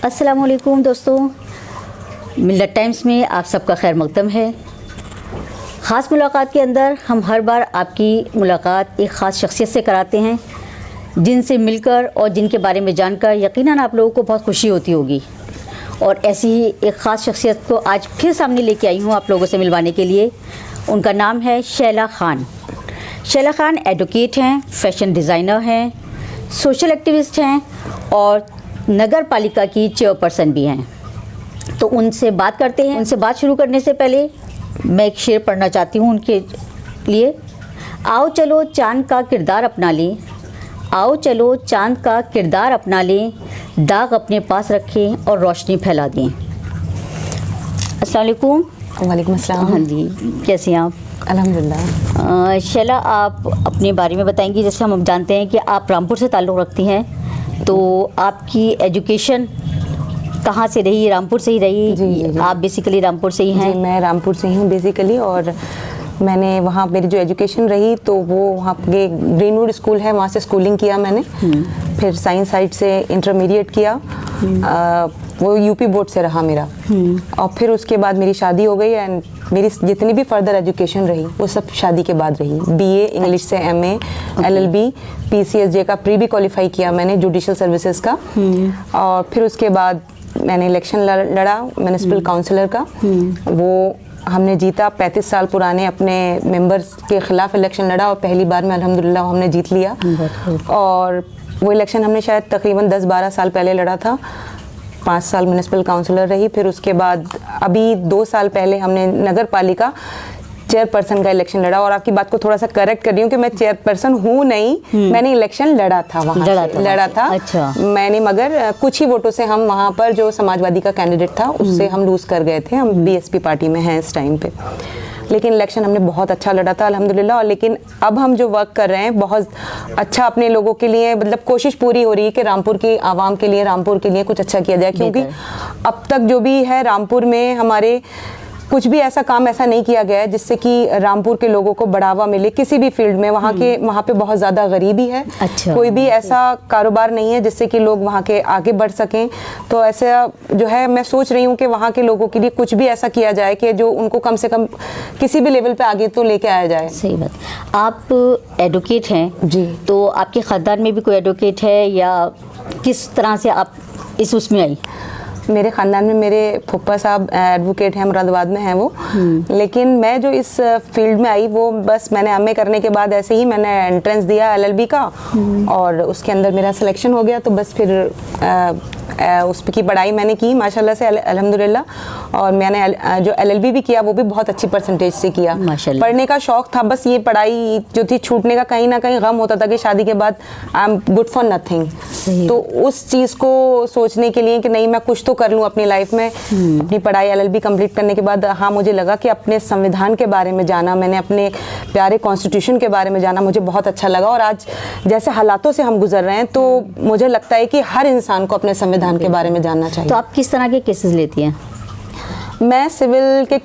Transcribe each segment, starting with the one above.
अस्सलाम वालेकुम दोस्तों, मिल्लत टाइम्स में आप सबका खैर मकदम है। ख़ास मुलाकात के अंदर हम हर बार आपकी मुलाकात एक ख़ास शख्सियत से कराते हैं, जिनसे मिलकर और जिनके बारे में जानकर यकीनन आप लोगों को बहुत खुशी होती होगी। और ऐसी ही एक ख़ास शख्सियत को आज फिर सामने लेके आई हूँ आप लोगों से मिलवाने के लिए। उनका नाम है शैला खान। शैला खान एडवोकेट हैं, फैशन डिज़ाइनर हैं, सोशल एक्टिविस्ट हैं और नगर पालिका की चेयरपर्सन भी हैं। तो उनसे बात करते हैं। उनसे बात शुरू करने से पहले मैं एक शेर पढ़ना चाहती हूँ उनके लिए। आओ चलो चाँद का किरदार अपना लें, आओ चलो चाँद का किरदार अपना लें, दाग अपने पास रखें और रोशनी फैला दें। अस्सलाम वालेकुम। वालेकुम अस्सलाम। हाँ जी, कैसे हैं आप? अल्हम्दुलिल्लाह। शैला, आप अपने बारे में बताएंगी। जैसे हम जानते हैं कि आप रामपुर से ताल्लुक़ रखती हैं, तो आपकी एजुकेशन कहाँ से रही? रामपुर से ही रही? जी। आप बेसिकली रामपुर से ही हैं? जी, मैं रामपुर से ही हूँ बेसिकली। और मैंने वहाँ मेरी जो एजुकेशन रही तो वो वहाँ के ग्रीनवुड स्कूल है, वहाँ से स्कूलिंग किया मैंने। फिर साइंस साइड से इंटरमीडिएट किया, वो यूपी बोर्ड से रहा मेरा। और फिर उसके बाद मेरी शादी हो गई एंड मेरी जितनी भी फर्दर एजुकेशन रही वो सब शादी के बाद रही। बीए इंग्लिश से एमए, एलएलबी, पीसीएसजे का प्री भी क्वालिफाई किया मैंने, जुडिशल सर्विसेज का। और फिर उसके बाद मैंने इलेक्शन लड़ा म्युनिसिपल काउंसिलर का। वो हमने जीता। 35 साल पुराने अपने मेंबर्स के ख़िलाफ़ इलेक्शन लड़ा और पहली बार में अल्हम्दुलिल्लाह हमने जीत लिया। और वो इलेक्शन हमने शायद तकरीबन 10-12 साल पहले लड़ा था। 5 साल म्युनिसिपल काउंसिलर रही। फिर उसके बाद अभी 2 साल पहले हमने नगर पालिका चेयरपर्सन का इलेक्शन लड़ा। और आपकी बात को थोड़ा सा करेक्ट कर रही हूँ कि मैं चेयरपर्सन हूँ नहीं, मैंने इलेक्शन लड़ा था वहाँ लड़ा था। अच्छा। मैंने, मगर कुछ ही वोटों से हम वहाँ पर जो समाजवादी का कैंडिडेट था उससे हम लूज़ कर गए थे। हम बीएसपी पार्टी में हैं इस टाइम पे, लेकिन इलेक्शन हमने बहुत अच्छा लड़ा था अल्हम्दुलिल्लाह। और लेकिन अब हम जो वर्क कर रहे हैं बहुत अच्छा अपने लोगों के लिए, मतलब कोशिश पूरी हो रही है कि रामपुर की आवाम के लिए, रामपुर के लिए कुछ अच्छा किया जाए। क्योंकि अब तक जो भी है रामपुर में हमारे कुछ भी ऐसा काम ऐसा नहीं किया गया है जिससे कि रामपुर के लोगों को बढ़ावा मिले किसी भी फील्ड में। वहाँ पे बहुत ज़्यादा गरीबी है। अच्छा। कोई भी ऐसा कारोबार नहीं है जिससे कि लोग वहाँ के आगे बढ़ सकें। तो ऐसा जो है मैं सोच रही हूँ कि वहाँ के लोगों के लिए कुछ भी ऐसा किया जाए कि जो उनको कम से कम किसी भी लेवल पे आगे तो लेके आया जाए। सही बात। आप एडवोकेट हैं जी, तो आपके ख़ानदान में भी कोई एडवोकेट है या किस तरह से आप इस उसमें आई? मेरे ख़ानदान में मेरे फूफा साहब एडवोकेट हैं, मुरादाबाद में हैं वो। लेकिन मैं जो इस फील्ड में आई वो बस मैंने एमए करने के बाद ऐसे ही मैंने एंट्रेंस दिया एलएलबी का और उसके अंदर मेरा सिलेक्शन हो गया। तो बस फिर उस की पढ़ाई मैंने की माशाल्लाह से अल्हम्दुलिल्लाह। और मैंने जो एलएलबी भी किया वो भी बहुत अच्छी परसेंटेज से किया। पढ़ने का शौक़ था, बस ये पढ़ाई जो थी छूटने का कहीं ना कहीं गम होता था कि शादी के बाद I am good for nothing. तो उस चीज़ को सोचने के लिए कि नहीं मैं कुछ तो कर लूँ अपनी लाइफ में। अपनी पढ़ाई एलएलबी कंप्लीट करने के बाद हाँ मुझे लगा कि अपने संविधान के बारे में जाना, मैंने अपने प्यारे कॉन्स्टिट्यूशन के बारे में जाना, मुझे बहुत अच्छा लगा। और आज जैसे हालातों से हम गुजर रहे हैं तो मुझे लगता है कि हर इंसान को अपने संविधान के बारे में जानना चाहिए। तो आप किस तरह के केसेस लेती हैं? मैं सिविल के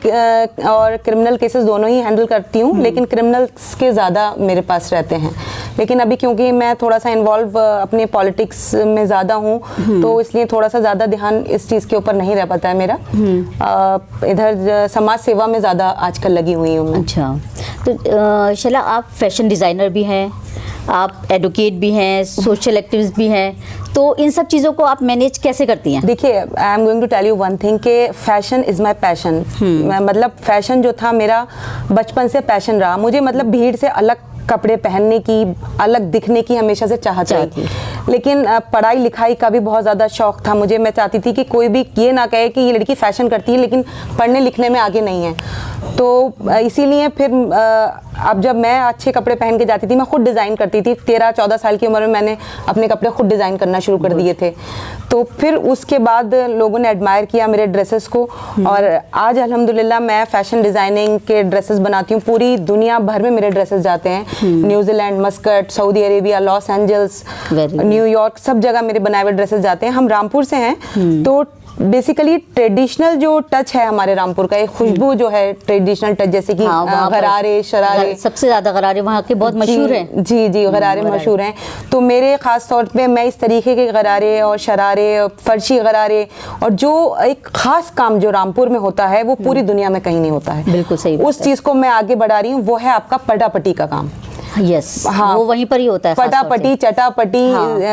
और क्रिमिनल केसेस दोनों ही हैंडल करती हूँ, लेकिन क्रिमिनल्स के ज़्यादा मेरे पास रहते हैं। लेकिन अभी क्योंकि मैं थोड़ा सा इन्वॉल्व अपने पॉलिटिक्स में ज़्यादा हूँ तो इसलिए थोड़ा सा ज़्यादा ध्यान इस चीज़ के ऊपर नहीं रह पाता है मेरा। इधर समाज सेवा में ज़्यादा आजकल लगी हुई हूँ मैं। अच्छा, तो शैला आप फैशन डिज़ाइनर भी हैं, आप एडवोकेट भी हैं, सोशल एक्टिविस्ट भी हैं, तो इन सब चीज़ों को आप मैनेज कैसे करती हैं? देखिए, I am going to tell you one thing कि फैशन इज़ माई पैशन। मतलब फैशन जो था मेरा बचपन से पैशन रहा। मुझे मतलब भीड़ से अलग कपड़े पहनने की, अलग दिखने की हमेशा से चाहत रही। लेकिन पढ़ाई लिखाई का भी बहुत ज़्यादा शौक़ था मुझे। मैं चाहती थी कि कोई भी ये ना कहे कि ये लड़की फ़ैशन करती है लेकिन पढ़ने लिखने में आगे नहीं है। तो इसीलिए फिर अब जब मैं अच्छे कपड़े पहन के जाती थी, मैं खुद डिज़ाइन करती थी। 13-14 साल की उम्र में मैंने अपने कपड़े खुद डिज़ाइन करना शुरू कर दिए थे। तो फिर उसके बाद लोगों ने एडमायर किया मेरे ड्रेसेस को और आज अल्हम्दुलिल्लाह मैं फ़ैशन डिज़ाइनिंग के ड्रेसेस बनाती हूँ। पूरी दुनिया भर में मेरे ड्रेसेस जाते हैं, New Zealand, Muscat, Saudi Arabia, Los Angeles, New York, सब जगह मेरे बनाए हुए ड्रेसेस जाते हैं। हम रामपुर से हैं तो बेसिकली ट्रेडिशनल जो टच है हमारे रामपुर का, एक खुशबू जो है ट्रेडिशनल टच, जैसे कि वहाँ पर गरारे शरारे, सबसे ज्यादा गरारे वहाँ के बहुत मशहूर हैं। जी जी, गरारे मशहूर हैं। तो मेरे खास तौर पे मैं इस तरीके के गरारे और शरारे, फर्शी गरारे, और जो एक खास काम जो रामपुर में होता है वो पूरी दुनिया में कहीं नहीं होता है। बिल्कुल सही बात उस चीज को मैं आगे बढ़ा रही हूँ, वो है आपका पटापटी का काम। यस, हाँ, वो वहीं पर ही होता है। पटापटी, चटापटी,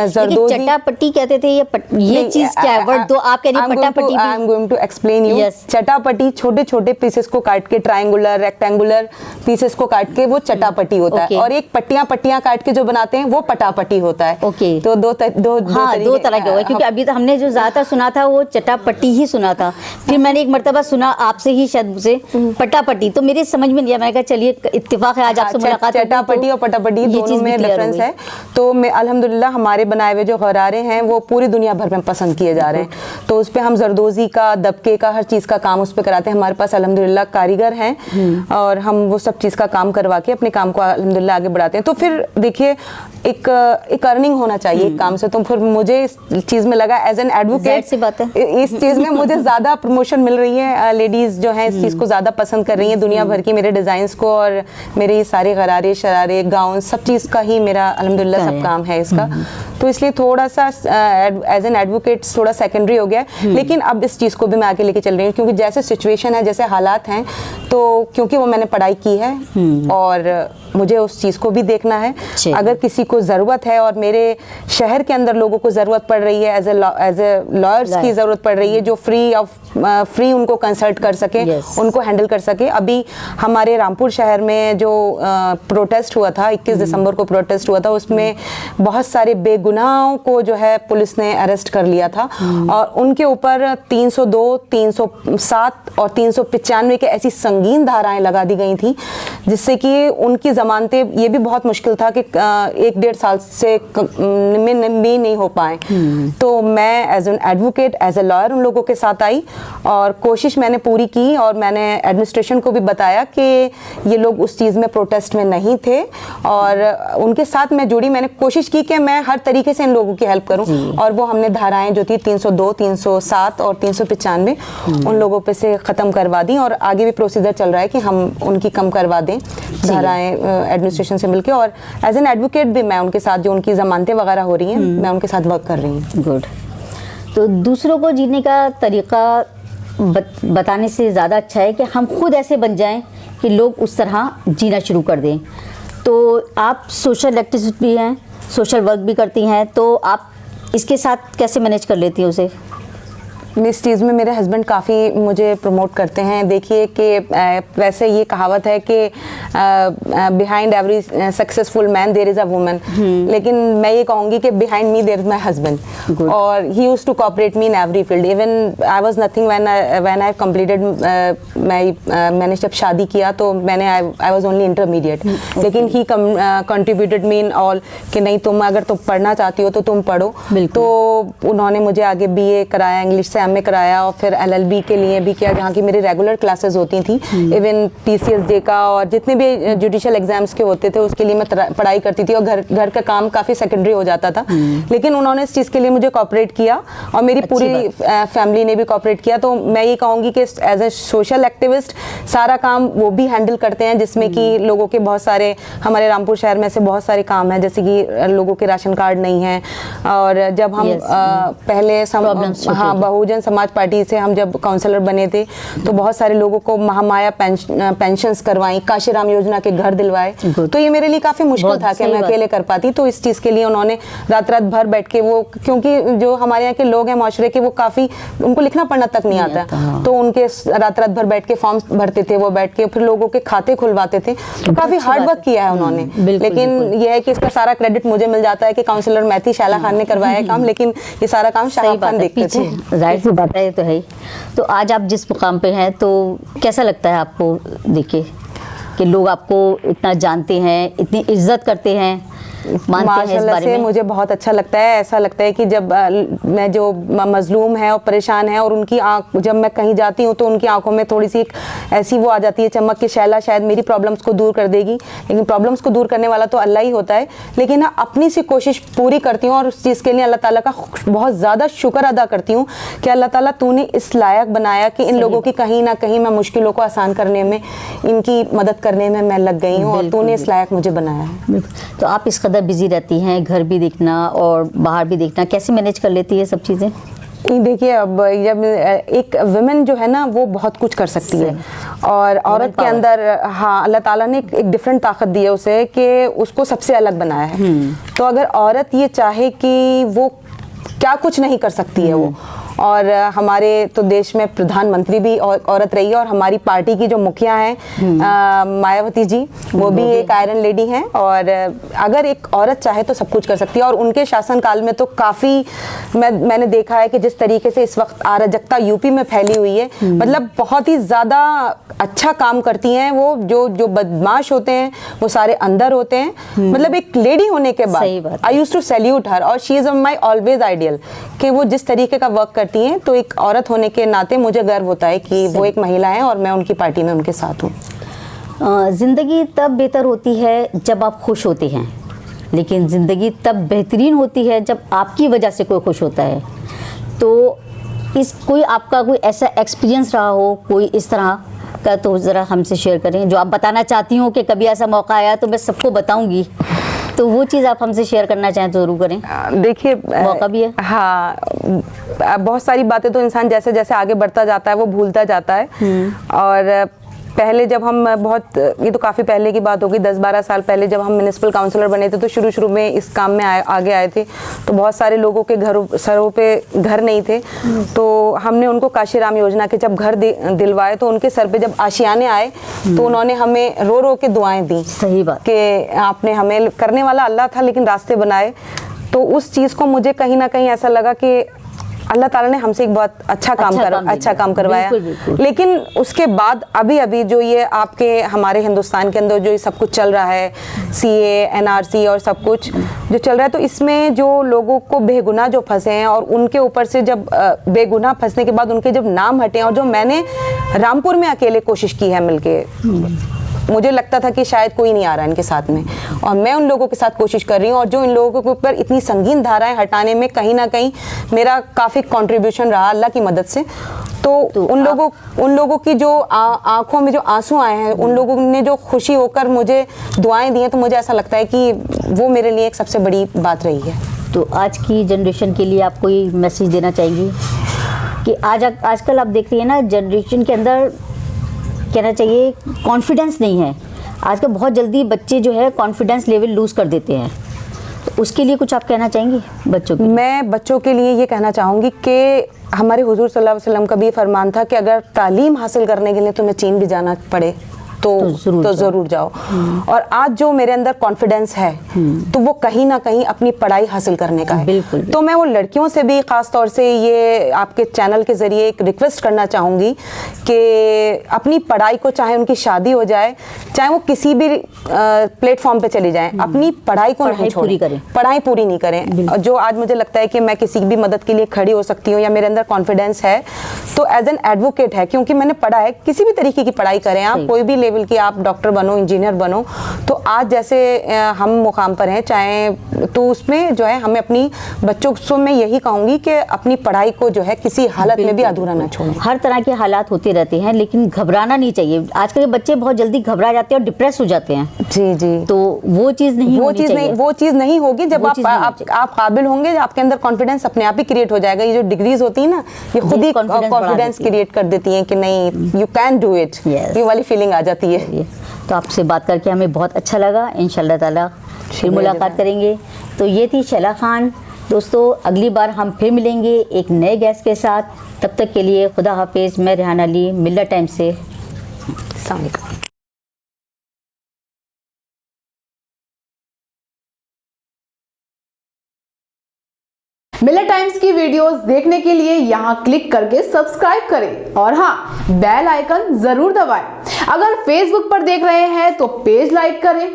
जरदोजी। चटापटी कहते थे, ये चीज क्या है? वर्ड दो आप कह रही हैं पटापटी। I am going to explain you. चटापटी छोटे छोटे पीसेस को काट के, ट्रायंगुलर रेक्टेंगुलर पीसेस को काट के वो चटापटी होता है, और एक पट्टियां पट्टियां काट के जो बनाते हैं वो पटापटी होता है। ओके, तो दो तरह के हो गए, क्योंकि अभी तो हमने जो ज्यादातर सुना था वो चटापटी ही सुना था, फिर मैंने एक मर्तबा सुना आपसे ही शायद से पटापटी, तो मेरे समझ में नहीं आया। मैंने कहा चलिए इत्तेफाक है आज आपसे मुलाकात। चटापटी और पटापटी दोनों में डिफरेंस है। तो मैं अल्हम्दुलिल्लाह हमारे बनाए हुए जो गरारे हैं वो पूरी दुनिया भर में पसंद किए जा रहे हैं। तो उस पे हम जरदोजी का, दबके का, हर चीज़ का काम उस पे कराते हैं। हमारे पास अल्हम्दुलिल्लाह कारीगर हैं और हम वो सब चीज़ का काम करवा के अपने काम को अल्हम्दुलिल्लाह आगे बढ़ाते हैं। तो फिर देखिए एक अर्निंग होना चाहिए एक काम से। तो फिर मुझे इस चीज़ में लगा एज एन एडवोकेट, इस चीज़ में मुझे ज़्यादा प्रमोशन मिल रही है। लेडीज़ जो हैं इस चीज़ को ज़्यादा पसंद कर रही हैं दुनिया भर की, मेरे डिज़ाइंस को, और मेरे सारे गरारे शरारे गाउन सब चीज़ का ही मेरा अल्हम्दुलिल्लाह सब काम है इसका। तो इसलिए थोड़ा सा एज एन एडवोकेट थोड़ा सेकेंडरी हो गया है। लेकिन अब इस चीज़ को भी मैं आगे लेके चल रही हूँ, क्योंकि जैसे सिचुएशन है, जैसे हालात हैं, तो क्योंकि वो मैंने पढ़ाई की है और मुझे उस चीज़ को भी देखना है। अगर किसी को ज़रूरत है और मेरे शहर के अंदर लोगों को ज़रूरत पड़ रही है, एज ए लॉयर्स की ज़रूरत पड़ रही है जो फ्री उनको कंसल्ट कर सके, उनको हैंडल कर सके। अभी हमारे रामपुर शहर में जो प्रोटेस्ट हुआ था, 21 दिसंबर को प्रोटेस्ट हुआ था, उसमें बहुत सारे बेगुनाहों को जो है पुलिस ने अरेस्ट कर लिया था और उनके ऊपर 302, 307 और 395 के ऐसी संगीन धाराएं लगा दी गई थी, जिससे कि उनकी जमानतें, ये भी बहुत मुश्किल था कि 1-1.5 साल से भी नहीं हो पाए। तो मैं as an advocate, as a lawyer उन लोगों के साथ आई और कोशिश मैंने पूरी की, और मैंने एडमिनिस्ट्रेशन को भी बताया कि ये लोग उस चीज़ में प्रोटेस्ट में नहीं थे, और उनके साथ मैं जुड़ी। मैंने कोशिश की कि मैं हर तरीके से इन लोगों की हेल्प करूं, और वो हमने धाराएं जो थी 302, 307 और 395 उन लोगों पे से ख़त्म करवा दी, और आगे भी प्रोसीजर चल रहा है कि हम उनकी कम करवा दें धाराएं एडमिनिस्ट्रेशन से मिलकर। और एज एन एडवोकेट भी मैं उनके साथ, जो उनकी जमानतें वगैरह हो रही हैं, मैं उनके साथ वर्क कर रही हूँ। गुड। तो दूसरों को जीने का तरीका बताने से ज़्यादा अच्छा है कि हम खुद ऐसे बन जाएं कि लोग उस तरह जीना शुरू कर दें। तो आप सोशल एक्टिविस्ट भी हैं, सोशल वर्क भी करती हैं, तो आप इसके साथ कैसे मैनेज कर लेती हैं उसे? इस चीज़ में मेरे हस्बैंड काफ़ी मुझे प्रमोट करते हैं। देखिए कि वैसे ये कहावत है कि behind every successful man there is a woman, लेकिन मैं ये कहूँगी कि behind me there is my husband, और he used to cooperate me in every field. Even I was nothing when I completed, मैंने जब शादी किया तो मैंने आई वाज ओनली इंटरमीडिएट, लेकिन ही कंट्रीब्यूटेड मी इन ऑल कि नहीं, तुम अगर तुम पढ़ना चाहती हो तो तुम पढ़ो। तो उन्होंने मुझे आगे BA कराया, इंग्लिश से MA कराया, और फिर LLB के लिए भी किया, जहाँ की मेरी रेगुलर क्लासेस होती थी। इवन PCSJ का और जितने भी जुडिशियल एग्जाम्स के होते थे उसके लिए मैं पढ़ाई करती थी, और घर का काम काफ़ी सेकेंडरी हो जाता था। लेकिन उन्होंने इस चीज़ के लिए मुझे कोऑपरेट किया, और मेरी पूरी फैमिली ने भी कोऑपरेट किया। तो मैं ये कहूँगी कि एज ए सोशल एक्टिविस्ट सारा काम वो भी हैंडल करते हैं, जिसमें कि लोगों के बहुत सारे, हमारे रामपुर शहर में ऐसे बहुत सारे काम हैं, जैसे कि लोगों के राशन कार्ड नहीं है, और जब हम पहले बहुजन समाज पार्टी से हम जब काउंसलर बने थे तो बहुत सारे लोगों को महामाया पेंशन्स करवाई, काशीराम योजना के घर दिलवाए। तो ये मेरे लिए काफ़ी मुश्किल था कि मैं अकेले कर पाती। तो इस चीज़ के लिए उन्होंने रात भर बैठ के, वो क्योंकि जो हमारे यहाँ के लोग हैं माशरे के, वो काफ़ी, उनको लिखना पढ़ना तक नहीं आता, तो उनके रात भर बैठ के फॉर्म भरते थे, वो बैठ के फिर लोगों के खाते खुलवाते थे। तो काफ़ी हार्ड वर्क किया है उन्होंने। लेकिन यह है कि इसका सारा क्रेडिट मुझे मिल जाता है कि काउंसलर मैथी शाला खान ने करवाया काम, लेकिन ये सारा काम शाहिद खान देखते थे। जाहिर सी बात है, ये तो है ही। तो आज आप जिस मुकाम पे हैं, तो कैसा लगता है आपको देख के कि लोग आपको इतना जानते हैं, इतनी इज्जत करते हैं? मानते हैं इस माशाल्लाह बारे से में? मुझे बहुत अच्छा लगता है। ऐसा लगता है कि जब मैं जो मजलूम है और परेशान है और उनकी आँख, जब मैं कहीं जाती हूँ तो उनकी आंखों में थोड़ी सी ऐसी वो आ जाती है चमक कि शैला शायद मेरी प्रॉब्लम्स को दूर कर देगी, लेकिन प्रॉब्लम्स को दूर करने वाला तो अल्लाह ही होता है। लेकिन हाँ, अपनी सी कोशिश पूरी करती हूँ और उस चीज़ के लिए अल्लाह ताला का बहुत ज़्यादा शुक्र अदा करती हूँ कि अल्लाह ताला तूने इस लायक बनाया कि इन लोगों की कहीं ना कहीं मैं मुश्किलों को आसान करने में, इनकी मदद करने में मैं लग गई हूँ और तूने इस लायक मुझे बनाया है। तो आप इस कदर बिजी रहती हैं, घर भी देखना और बाहर भी देखना, कैसे मैनेज कर लेती है सब चीज़ें? देखिए, अब जब एक वुमेन जो है ना वो बहुत कुछ कर सकती है और औरत के अंदर हाँ अल्लाह ताला ने एक डिफरेंट ताकत दी है उसे कि उसको सबसे अलग बनाया है। तो अगर औरत ये चाहे कि वो क्या कुछ नहीं कर सकती है वो, और हमारे तो देश में प्रधानमंत्री भी औरत रही है और हमारी पार्टी की जो मुखिया हैं मायावती जी, वो भी एक आयरन लेडी हैं। और अगर एक औरत चाहे तो सब कुछ कर सकती है और उनके शासनकाल में तो काफ़ी मैंने देखा है कि जिस तरीके से इस वक्त अराजकता यूपी में फैली हुई है, मतलब बहुत ही ज़्यादा अच्छा काम करती हैं वो। जो बदमाश होते हैं वो सारे अंदर होते हैं। मतलब एक लेडी होने के बाद आई यूज्ड टू सैल्यूट हर, और she is my always ideal कि वो जिस तरीके का वर्क करती हैं। तो एक औरत होने के नाते मुझे गर्व होता है कि वो एक महिला है और मैं उनकी पार्टी में उनके साथ हूँ। ज़िंदगी तब बेहतर होती है जब आप खुश होते हैं, लेकिन ज़िंदगी तब बेहतरीन होती है जब आपकी वजह से कोई खुश होता है। तो कोई आपका कोई ऐसा एक्सपीरियंस रहा हो कोई इस तरह का, तो ज़रा हमसे शेयर करें जो आप बताना चाहती हो कि कभी ऐसा मौका आया तो मैं सबको बताऊंगी, तो वो चीज़ आप हमसे शेयर करना चाहें तो ज़रूर करें। देखिए, मौका भी है। हाँ, बहुत सारी बातें तो इंसान जैसे जैसे आगे बढ़ता जाता है वो भूलता जाता है। और पहले जब हम ये तो काफ़ी पहले की बात होगी, 10-12 साल पहले जब हम म्युनिसिपल काउंसलर बने थे तो शुरू में इस काम में आगे आए थे, तो बहुत सारे लोगों के सरों पे घर नहीं थे। तो हमने उनको काशीराम योजना के जब घर दिलवाए तो उनके सर पे जब आशियाने आए तो उन्होंने हमें रो रो के दुआएं दी। सही बात कि आपने हमें, करने वाला अल्लाह था लेकिन रास्ते बनाए। तो उस चीज़ को मुझे कहीं ना कहीं ऐसा लगा कि अल्लाह ताला ने हमसे एक बहुत अच्छा काम करवाया। लेकिन उसके बाद अभी जो ये आपके हमारे हिंदुस्तान के अंदर जो ये सब कुछ चल रहा है, CA, NRC और सब कुछ जो चल रहा है, तो इसमें जो लोगों को बेगुनाह जो फंसे हैं और उनके ऊपर से जब बेगुनाह फंसने के बाद उनके जब नाम हटे, और जो मैंने रामपुर में अकेले कोशिश की है मिलके, मुझे लगता था कि शायद कोई नहीं आ रहा इनके साथ में, और मैं उन लोगों के साथ कोशिश कर रही हूँ। और जो इन लोगों के ऊपर इतनी संगीन धाराएं हटाने में कहीं ना कहीं मेरा काफ़ी कंट्रीब्यूशन रहा अल्लाह की मदद से। तो उन लोगों की जो आंखों में जो आंसू आए हैं, उन लोगों ने जो खुशी होकर मुझे दुआएं दी हैं, तो मुझे ऐसा लगता है कि वो मेरे लिए एक सबसे बड़ी बात रही है। तो आज की जनरेशन के लिए आप कोई मैसेज देना चाहेंगी कि आजकल आप देख रही हैं ना, जनरेशन के अंदर कहना चाहिए कॉन्फिडेंस नहीं है। आजकल बहुत जल्दी बच्चे जो है कॉन्फिडेंस लेवल लूज़ कर देते हैं, तो उसके लिए कुछ आप कहना चाहेंगी बच्चों के? मैं बच्चों के लिए ये कहना चाहूँगी कि हमारे हुजूर सल्लल्लाहु अलैहि वसल्लम का भी फरमान था कि अगर तालीम हासिल करने के लिए तुम्हें चीन भी जाना पड़े तो ज़रूर जाओ। और आज जो मेरे अंदर कॉन्फिडेंस है तो वो कहीं ना कहीं अपनी पढ़ाई हासिल करने का है। बिल्कुल। तो मैं वो लड़कियों से भी ख़ास तौर से ये आपके चैनल के ज़रिए एक रिक्वेस्ट करना चाहूँगी कि अपनी पढ़ाई को, चाहे उनकी शादी हो जाए, चाहे वो किसी भी प्लेटफॉर्म पे चली जाएं, अपनी पढ़ाई को नहीं छोड़ें, पढ़ाई पूरी नहीं करें। जो आज मुझे लगता है कि मैं किसी भी मदद के लिए खड़ी हो सकती हूँ या मेरे अंदर कॉन्फिडेंस है, तो एज एन एडवोकेट है, क्योंकि मैंने पढ़ा है। किसी भी तरीके की पढ़ाई करें आप, कोई भी लेवल की, आप डॉक्टर बनो, इंजीनियर बनो, तो आज जैसे हम मुकाम पर हैं, चाहे तो उसमें जो है हमें अपनी बच्चों को मैं यही कहूँगी कि अपनी पढ़ाई को जो है किसी हालत में भी अधूरा ना छोड़ें। हर तरह के हालात होते रहते हैं, लेकिन घबराना नहीं चाहिए। आजकल के बच्चे बहुत जल्दी घबरा जाते हैं और डिप्रेस हो जाते हैं। जी। तो वो चीज़ नहीं होगी। जब आप काबिल होंगे, आपके अंदर कॉन्फिडेंस अपने आप ही क्रिएट हो जाएगा। ये जो डिग्रीज होती है ना, ये खुद ही कॉन्फिडेंस क्रिएट कर देती हैं कि नहीं, यू कैन डू इट, ये वाली फीलिंग आ जाती है। तो आपसे बात करके हमें बहुत अच्छा लगा। इंशाल्लाह ताला फिर मुलाकात करेंगे। तो ये थी शैला खान। दोस्तों, अगली बार हम फिर मिलेंगे एक नए गेस्ट के साथ। तब तक के लिए खुदा हाफिज़। मैं रेहान अली, मिल्लत टाइम से। अस्सलाम वालेकुम। मिल्लत टाइम्स की वीडियोस देखने के लिए यहाँ क्लिक करके सब्सक्राइब करें और हाँ, बेल आइकन जरूर दबाएं। अगर फेसबुक पर देख रहे हैं तो पेज लाइक करें,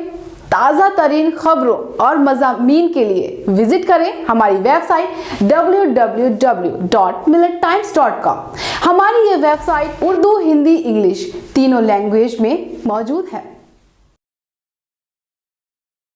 ताज़ा तरीन खबरों और मज़ामीन के लिए विजिट करें हमारी वेबसाइट www.millettimes.com। हमारी ये वेबसाइट उर्दू, हिंदी, इंग्लिश तीनों लैंग्वेज में मौजूद है।